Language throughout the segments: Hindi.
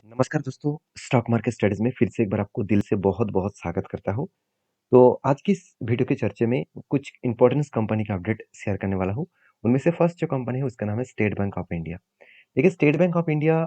नमस्कार दोस्तों, स्टॉक मार्केट स्टडीज़ में फिर से एक बार आपको दिल से बहुत-बहुत स्वागत करता हूँ। तो आज की इस वीडियो के चर्चे में कुछ इम्पोर्टेंस कंपनी का अपडेट शेयर करने वाला हूँ। उनमें से फर्स्ट जो कंपनी है उसका नाम है स्टेट बैंक ऑफ इंडिया। देखिए स्टेट बैंक ऑफ इंडिया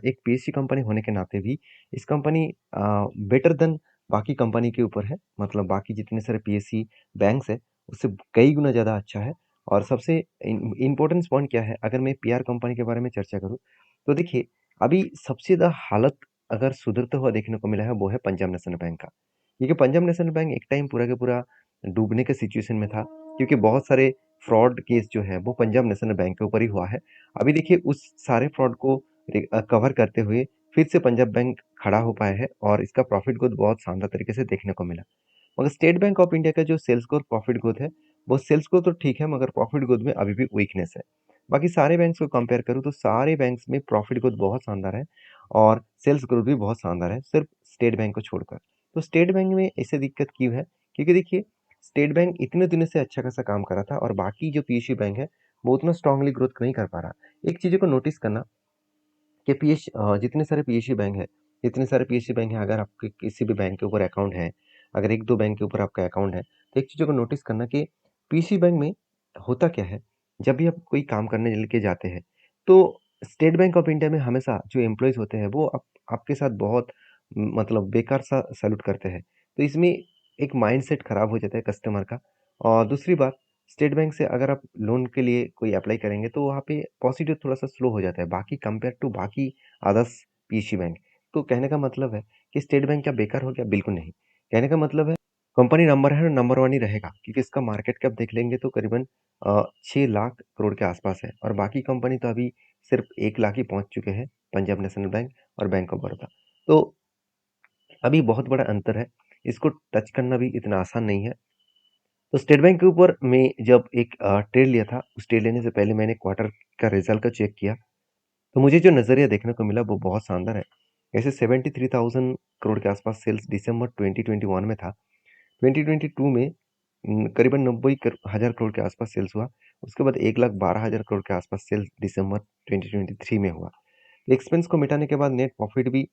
एक पीएसयू कंपनी होने के नाते भी इस कंपनी बेटर देन बाकी कंपनी के ऊपर है। मतलब बाकी जितने सारे पीएसयू बैंक्स हैं उससे कई गुना ज़्यादा अच्छा है। और सबसे इम्पोर्टेंस पॉइंट क्या है, अगर मैं पीआर कंपनी के बारे में चर्चा करूँ तो देखिए अभी सबसे ज़्यादा हालत अगर सुधरता हुआ देखने को मिला है वो है पंजाब नेशनल बैंक का। क्योंकि पंजाब नेशनल बैंक एक टाइम पूरा का पूरा डूबने के सिचुएशन में था, क्योंकि बहुत सारे फ्रॉड केस जो है वो पंजाब नेशनल बैंक के ऊपर ही हुआ है। अभी देखिए उस सारे फ्रॉड को कवर करते हुए फिर से पंजाब बैंक खड़ा हो पाया है और इसका प्रॉफिट ग्रोथ बहुत शानदार तरीके से देखने को मिला। मगर स्टेट बैंक ऑफ इंडिया का जो सेल्स ग्रोथ प्रॉफिट ग्रोथ है, वो सेल्स ग्रोथ तो ठीक है मगर प्रॉफिट ग्रोथ में अभी भी वीकनेस है। बाकी सारे बैंक्स को कंपेयर करूँ तो सारे बैंक्स में प्रॉफिट ग्रोथ बहुत शानदार है और सेल्स ग्रोथ भी बहुत शानदार है, सिर्फ स्टेट बैंक को छोड़कर। तो स्टेट बैंक में ऐसे दिक्कत क्यों है? क्योंकि देखिए स्टेट बैंक इतने दिनों से अच्छा खासा काम कर रहा था और बाकी जो पीएसयू बैंक है वो उतना स्ट्रांगली ग्रोथ नहीं कर पा रहा। एक चीज़ को नोटिस करना कि जितने सारे पीएसयू बैंक है, जितने सारे पीएसयू बैंक हैं, अगर आपके किसी भी बैंक के ऊपर अकाउंट है, अगर 1-2 बैंक के ऊपर आपका अकाउंट है, तो एक चीज़ को नोटिस करना कि पीएसयू बैंक में होता क्या है, जब भी आप कोई काम करने लेके जाते हैं, तो स्टेट बैंक ऑफ इंडिया में हमेशा जो एम्प्लॉइज़ होते हैं, वो आपके साथ बहुत मतलब बेकार सा सैल्यूट करते हैं। तो इसमें एक माइंडसेट खराब हो जाता है कस्टमर का। और दूसरी बात, स्टेट बैंक से अगर आप लोन के लिए कोई अप्लाई करेंगे तो वहाँ पे प्रोसीड्यूर थोड़ा-सा स्लो हो जाता है, बाकी कंपेयर टू बाकी अदर्स पीएसयू बैंक। तो कहने का मतलब है कि स्टेट बैंक क्या बेकार हो गया? बिल्कुल नहीं। कहने का मतलब है कंपनी नंबर है और नंबर 1 ही रहेगा, क्योंकि इसका मार्केट कैप देख लेंगे तो करीबन 6 लाख करोड़ के आसपास है और बाकी कंपनी तो अभी सिर्फ 1 लाख ही पहुँच चुके हैं, पंजाब नेशनल बैंक और बैंक ऑफ बड़ौदा। तो अभी बहुत बड़ा अंतर है, इसको टच करना भी इतना आसान नहीं है। तो स्टेट बैंक के ऊपर मैं जब एक ट्रेड लिया था, उस ट्रेड लेने से पहले मैंने क्वार्टर का रिजल्ट का चेक किया, तो मुझे जो नज़रिया देखने को मिला वो बहुत शानदार है। जैसे 73,000 करोड़ के आसपास सेल्स दिसंबर 2021 में था। 2022 में करीबन 90 हज़ार करोड़ के आसपास सेल्स हुआ। उसके बाद 1,12,000 करोड़ के आसपास सेल्स दिसंबर 2023 में हुआ। एक्सपेंस को मिटाने के बाद नेट प्रॉफिट भी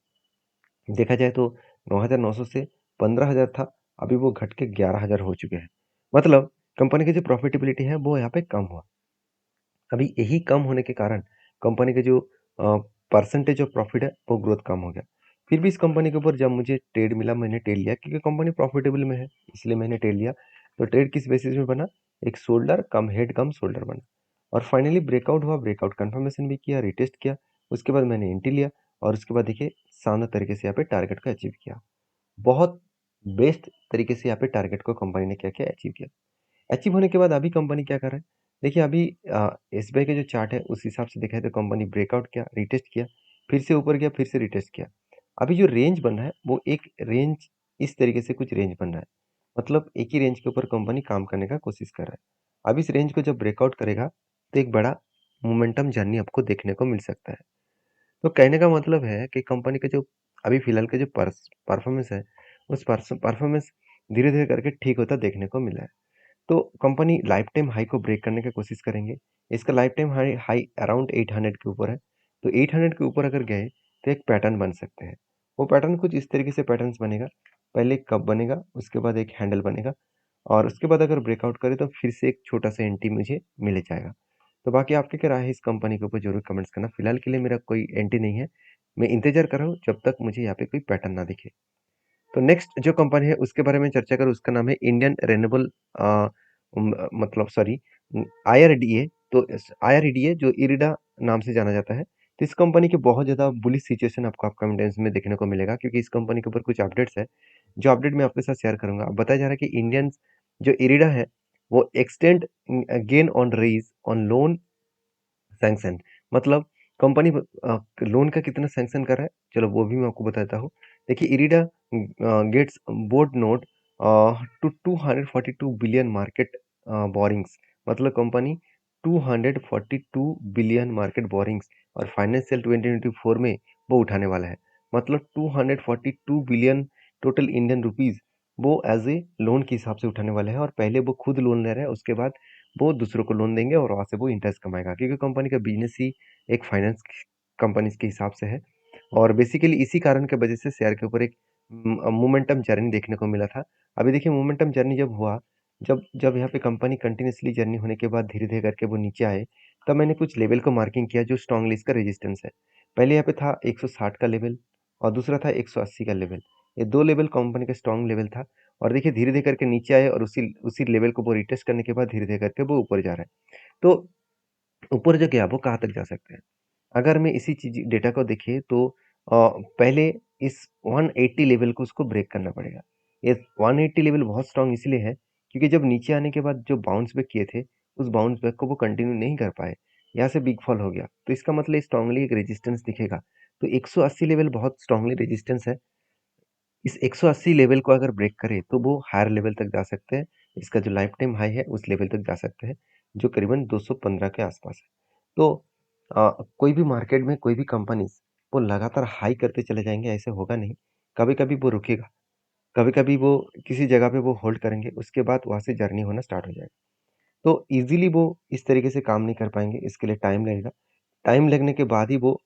देखा जाए तो 9,900 से 15,000 था, अभी वो घट के 11,000 हो चुके हैं। मतलब कंपनी की जो प्रॉफिटेबिलिटी है वो यहाँ पे कम हुआ। अभी यही कम होने के कारण कंपनी के जो परसेंटेज ऑफ प्रॉफिट है वो ग्रोथ कम हो गया। फिर भी इस कंपनी के ऊपर जब मुझे ट्रेड मिला मैंने ट्रेड लिया, क्योंकि कंपनी प्रॉफिटेबल में है इसलिए मैंने ट्रेड लिया। तो ट्रेड किस बेसिस में बना? एक शोल्डर कम हेड कम शोल्डर बना और फाइनली ब्रेकआउट हुआ, ब्रेकआउट कंफर्मेशन भी किया, रिटेस्ट किया। उसके बाद मैंने एंट्री लिया और उसके बाद देखिए शानदार तरीके से यहाँ पे टारगेट को अचीव किया। बहुत बेस्ट तरीके से यहाँ पे टारगेट को कंपनी ने क्या किया, अचीव किया। अचीव होने के बाद अभी कंपनी क्या कर रहा है? देखिए अभी एसबीआई का जो चार्ट है उस हिसाब से देखा है तो कंपनी ब्रेकआउट किया, रिटेस्ट किया, फिर से ऊपर गया, फिर से रिटेस्ट किया। अभी जो रेंज बन रहा है वो एक रेंज इस तरीके से कुछ रेंज बन रहा है। मतलब एक ही रेंज के ऊपर कंपनी काम करने का कोशिश कर रहा है। अब इस रेंज को जब ब्रेकआउट करेगा तो एक बड़ा मोमेंटम जर्नी आपको देखने को मिल सकता है। तो कहने का मतलब है कि कंपनी का जो अभी फिलहाल का जो परफॉर्मेंस है, उस परफॉर्मेंस धीरे-धीरे करके ठीक होता देखने को मिला है। तो कंपनी लाइफ टाइम हाई को ब्रेक करने की कोशिश करेंगे। इसका life time high high around 800 के ऊपर है। तो 800 के ऊपर अगर गए तो एक पैटर्न बन सकते हैं। वो पैटर्न कुछ इस तरीके से पैटर्न्स बनेगा। पहले एक कप बनेगा, उसके बाद एक हैंडल बनेगा और उसके बाद अगर ब्रेकआउट करे तो फिर से एक छोटा-सा एंट्री मुझे मिल जाएगा। तो बाकी आपकी क्या राय है इस कंपनी के ऊपर ज़रूर कमेंट्स करना। फिलहाल के लिए मेरा कोई एंट्री नहीं है। मैं इंतज़ार कर रहा हूँ जब तक मुझे यहाँ पे कोई पैटर्न ना दिखे। तो नेक्स्ट जो कंपनी है उसके बारे में चर्चा करूँ, उसका नाम है इंडियन रिन्यूएबल मतलब सॉरी आईआरडीए। तो आईआरडीए जो इरिडा नाम से जाना जाता है। तो इस कंपनी की बहुत ज़्यादा बुलिश सिचुएशन आपको अपकमिंग टाइम्स में देखने को मिलेगा, क्योंकि इस कंपनी के ऊपर कुछ अपडेट्स है जो अपडेट मैं आपके साथ शेयर करूंगा। अब बताया जा रहा है कि इंडियन जो इरिडा है वो extend gain on raise on loan sanction. मतलब कंपनी लोन का कितना सैंक्शन कर रहा है, चलो वो भी मैं आपको बताता हूँ। देखिए IREDA gets board note to 242 billion market borrowings. मतलब कंपनी 242 बिलियन मार्केट बोरिंग्स और फाइनेंशियल 2024 में वो उठाने वाला है। मतलब 242 बिलियन टोटल इंडियन रुपीज वो एज ए लोन के हिसाब से उठाने वाले हैं और पहले वो खुद लोन ले रहे हैं, उसके बाद वो दूसरों को लोन देंगे और वहाँ से वो इंटरेस्ट कमाएगा, क्योंकि कंपनी का बिजनेस ही एक फाइनेंस कंपनीज के हिसाब से है। और बेसिकली इसी कारण के वजह से शेयर के ऊपर एक मोमेंटम जर्नी देखने को मिला था। अभी देखिए मोमेंटम जर्नी जब हुआ, जब जब यहाँ पे कंपनी कंटिन्यूअसली जर्नी होने के बाद धीरे-धीरे करके वो नीचे आए, तब मैंने कुछ लेवल को मार्किंग किया जो स्ट्रांगली इसका रेजिस्टेंस है। पहले यहाँ पे था 160 का लेवल और दूसरा था 180 का लेवल। ये 2 लेवल कंपनी का स्ट्रॉन्ग लेवल था और देखिए धीरे-धीरे करके नीचे आए और उसी उसी लेवल को वो रिटेस्ट करने के बाद धीरे-धीरे करके वो ऊपर जा रहा है। तो ऊपर जो गया वो कहाँ तक जा सकते हैं? अगर मैं इसी चीज़ डेटा को देखें तो पहले इस 180 लेवल को उसको ब्रेक करना पड़ेगा। ये 180 लेवल बहुत स्ट्रॉन्ग इसलिए है क्योंकि जब नीचे आने के बाद जो बाउंस बैक किए थे, उस बाउंस बैक को वो कंटिन्यू नहीं कर पाए। यहाँ से बिग फॉल हो गया। तो इसका मतलब स्ट्रांगली एक रेजिस्टेंस दिखेगा। तो 180 लेवल बहुत स्ट्रांगली रेजिस्टेंस है। इस 180 लेवल को अगर ब्रेक करे तो वो हायर लेवल तक जा सकते हैं। इसका जो लाइफ टाइम हाई है उस लेवल तक जा सकते हैं, जो करीबन 215 के आसपास है। तो कोई भी मार्केट में कोई भी कंपनीज वो लगातार हाई करते चले जाएंगे ऐसे होगा नहीं। कभी कभी वो रुकेगा, कभी कभी वो किसी जगह पे वो होल्ड करेंगे, उसके बाद वहां से जर्नी होना स्टार्ट हो जाएगा। तो इजीली वो इस तरीके से काम नहीं कर पाएंगे, इसके लिए टाइम लगेगा। टाइम लगने के बाद ही वो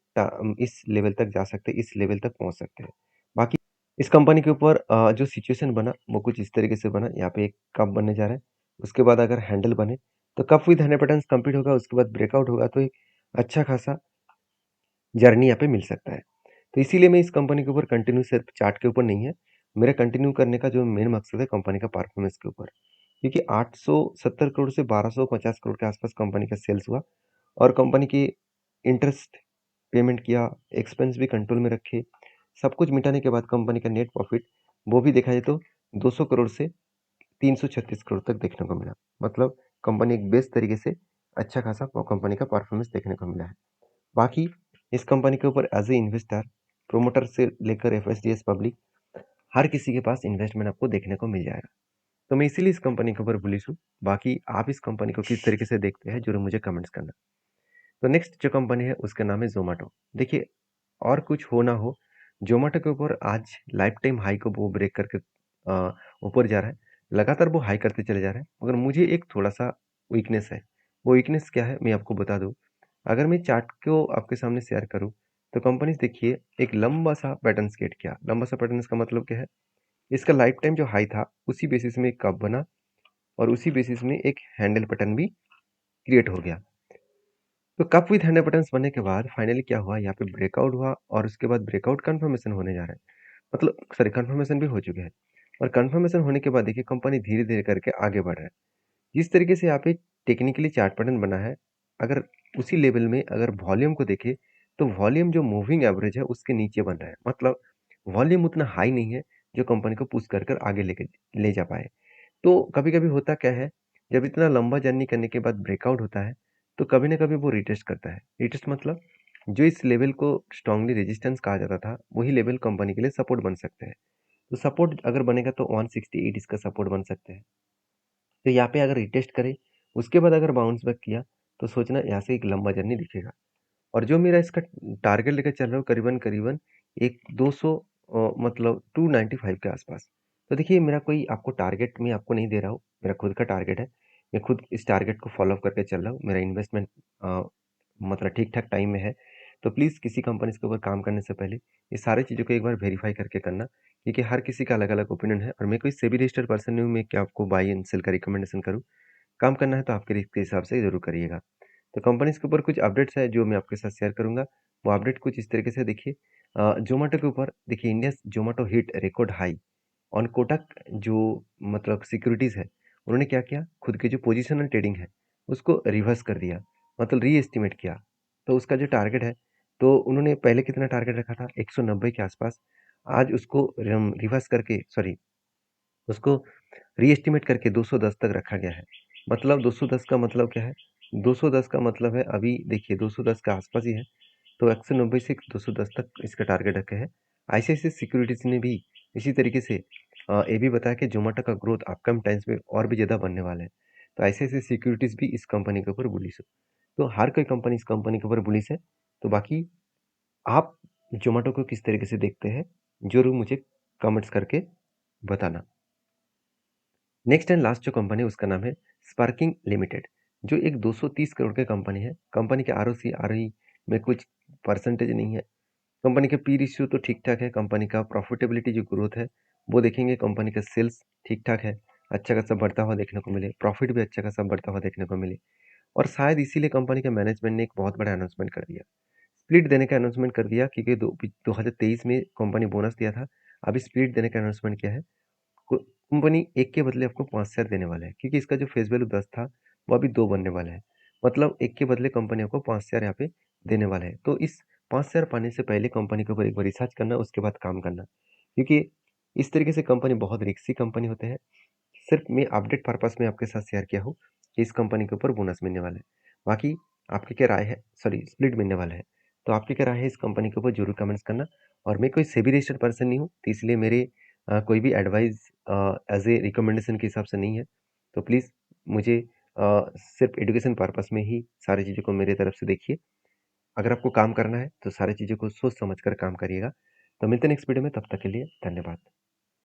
इस लेवल तक जा सकते हैं, इस लेवल तक पहुंच सकते हैं। बाकी इस कंपनी के ऊपर जो सिचुएशन बना वो कुछ इस तरीके से बना। यहाँ पे एक कप बनने जा रहा है, उसके बाद अगर हैंडल बने तो कप विद 100 कंप्लीट होगा, उसके बाद ब्रेकआउट होगा तो एक अच्छा खासा जर्नी यहाँ पे मिल सकता है। तो इसीलिए मैं इस कंपनी के ऊपर कंटिन्यू सिर्फ चार्ट के ऊपर नहीं है, मेरा कंटिन्यू करने का जो मेन मकसद है कंपनी का परफॉर्मेंस के ऊपर। क्योंकि 870 करोड़ से 1250 करोड़ के आसपास कंपनी का सेल्स हुआ और कंपनी की इंटरेस्ट पेमेंट किया, एक्सपेंस भी कंट्रोल में रखे, सब कुछ मिटाने के बाद कंपनी का नेट प्रॉफिट वो भी देखा जाए तो 200 करोड़ से 336 करोड़ तक देखने को मिला। मतलब कंपनी एक बेस्ट तरीके से अच्छा खासा कंपनी का परफॉर्मेंस देखने को मिला है। बाकी इस कंपनी के ऊपर एज ए इन्वेस्टर, प्रोमोटर से लेकर एफएसडीएस पब्लिक, हर किसी के पास इन्वेस्टमेंट आपको देखने को मिल जाएगा। तो मैं इसीलिए इस कंपनी के ऊपर बुलिश हूँ। बाकी आप इस कंपनी को किस तरीके से देखते हैं जरूर मुझे कमेंट्स करना। तो नेक्स्ट जो कंपनी है उसका नाम है जोमेटो। देखिए और कुछ हो ना हो, जोमेटो के ऊपर आज लाइफ टाइम हाई को वो ब्रेक करके ऊपर जा रहा है। लगातार वो हाई करते चले जा रहे हैं, मगर मुझे एक थोड़ा सा वीकनेस है। वो वीकनेस क्या है मैं आपको बता दूं। अगर मैं चार्ट को आपके सामने शेयर करूं तो कंपनी देखिए एक लंबा सा पैटर्न क्रिएट किया। लंबा सा पैटर्न का मतलब क्या है, इसका लाइफ टाइम जो हाई था उसी बेसिस में एक कप बना और उसी बेसिस में एक हैंडल पैटर्न भी क्रिएट हो गया। तो कप विद हैंडल पैटर्न्स बनने के बाद फाइनली क्या हुआ, यहाँ पे ब्रेकआउट हुआ और उसके बाद ब्रेकआउट कंफर्मेशन होने जा रहा है। मतलब सॉरी कंफर्मेशन भी हो चुके हैं और कंफर्मेशन होने के बाद देखिए कंपनी धीरे धीरे करके आगे बढ़ रहा है। जिस तरीके से यहाँ पे टेक्निकली चार्ट पैटर्न बना है, अगर उसी लेवल में अगर वॉल्यूम को देखें तो वॉल्यूम जो मूविंग एवरेज है उसके नीचे बन रहा है। मतलब वॉल्यूम उतना हाई नहीं है जो कंपनी को पुश कर कर आगे लेके ले जा पाए। तो कभी-कभी होता क्या है, जब इतना लंबा जर्नी करने के बाद ब्रेकआउट होता है, तो कभी न कभी वो रिटेस्ट करता है। रिटेस्ट मतलब जो इस लेवल को स्ट्रांगली रेजिस्टेंस कहा जाता था, वही लेवल कंपनी के लिए सपोर्ट बन सकते हैं। तो सपोर्ट अगर बनेगा तो 168 इसका सपोर्ट बन सकते हैं। तो यहाँ पे अगर रिटेस्ट करे, उसके बाद अगर बाउंस बैक किया, तो सोचना यहाँ से एक लंबा जर्नी दिखेगा। और जो मेरा इसका टारगेट लेकर चल रहा हूँ करीबन-करीबन एक 200 मतलब 295 के आसपास। तो देखिए मेरा कोई आपको टारगेट मैं आपको नहीं दे रहा हूँ, मेरा खुद का टारगेट है। मैं खुद इस टारगेट को फ़ॉलो अप करके चल रहा हूँ। मेरा इन्वेस्टमेंट मतलब ठीक-ठाक टाइम में है। तो प्लीज़ किसी कंपनीज़ के ऊपर काम करने से पहले ये सारी चीज़ों को एक बार वेरीफ़ाई करके करना, क्योंकि हर किसी का अलग-अलग ओपिनियन है और मैं कोई सेबी रजिस्टर्ड पर्सन नहीं हूँ मैं कि आपको बाय एंड सेल का रिकमेंडेशन करूँ। काम करना है तो आपके रिस्क के हिसाब से ज़रूर करिएगा। तो कंपनीज़ के ऊपर कुछ अपडेट्स है जो मैं आपके साथ शेयर करूँगा। वो अपडेट कुछ इस तरीके से देखिए, ज़ोमैटो के ऊपर देखिए India Zomato hit record high on Kotak. जो मतलब सिक्योरिटीज़ है, उन्होंने क्या किया, खुद की जो पोजिशनल ट्रेडिंग है उसको रिवर्स कर दिया, मतलब रीएस्टिमेट किया। तो उसका जो टारगेट है, तो उन्होंने पहले कितना टारगेट रखा था 190 के आसपास, आज उसको रिवर्स करके सॉरी उसको रीएस्टिमेट करके 210 तक रखा गया है। मतलब 210 का मतलब क्या है? 210 का मतलब है अभी देखिए 210 के आसपास ही है, तो 190 से 210 तक इसका टारगेट रखे हैं। आईसीआईसीआई सिक्योरिटीज़ ने भी इसी तरीके से ये भी बताया कि ज़ोमैटो का ग्रोथ अपकमिंग टाइम्स में और भी ज़्यादा बनने वाला है। तो आईसीआईसीआई सिक्योरिटीज़ भी इस कंपनी के ऊपर बुलिश है। तो हर कोई कंपनी इस कंपनी के ऊपर बुलिश है। तो बाकी आप ज़ोमैटो को किस तरीके से देखते हैं, ज़रूर मुझे कमेंट्स करके बताना। नेक्स्ट एंड लास्ट जो कंपनी है उसका नाम है स्पार्किंग लिमिटेड, जो एक 230 करोड़ की कंपनी है। कंपनी के आरओसी आरओई में कुछ परसेंटेज नहीं है, कंपनी के पी रेशियो तो ठीक-ठाक है, कंपनी का प्रॉफिटेबिलिटी जो ग्रोथ है, वो देखेंगे, कंपनी का सेल्स ठीक-ठाक है, अच्छा खासा बढ़ता हुआ देखने को मिले, प्रॉफिट भी अच्छा खासा बढ़ता हुआ देखने को मिले और शायद इसीलिए कंपनी के मैनेजमेंट ने एक बहुत बड़ा अनाउंसमेंट कर दिया। स्प्लिट देने का अनाउंसमेंट कर दिया क्योंकि 2023 में कंपनी बोनस दिया था, अभी स्प्लिट देने का अनाउंसमेंट किया है। कंपनी 1 के बदले आपको 5 शेयर देने वाला है क्योंकि इसका जो फेस वैल्यू 10 था, वो अभी 2 बनने वाला है। मतलब 1 के बदले कंपनी आपको 5 शेयर यहाँ पे देने वाला है। तो इस 5 शेयर पाने से पहले कंपनी के ऊपर एक बार रिसर्च करना, उसके बाद काम करना। क्योंकि इस तरीके से कंपनी बहुत रिस्की कंपनी होते हैं। सिर्फ मैं अपडेट पर्पस में आपके साथ शेयर किया हूँ कि इस कंपनी के ऊपर बोनस मिलने वाला है। बाकी आपकी क्या राय है? सॉरी, स्प्लिट मिलने वाला है। तो आपकी क्या राय है इस कंपनी के ऊपर ज़रूर कमेंट्स करना और मैं कोई सेबी रजिस्टर्ड पर्सन नहीं हूँ, तो इसलिए मेरे कोई भी एडवाइस एज़ ए रिकमेंडेशन के हिसाब से नहीं है। तो प्लीज़ मुझे सिर्फ एजुकेशन पर्पस में ही सारी चीज़ों को मेरे तरफ से देखिए। अगर आपको काम करना है, तो सारी चीज़ों को सोच समझ कर काम करिएगा। तो मिलते हैं नेक्स्ट वीडियो में, तब तक के लिए धन्यवाद।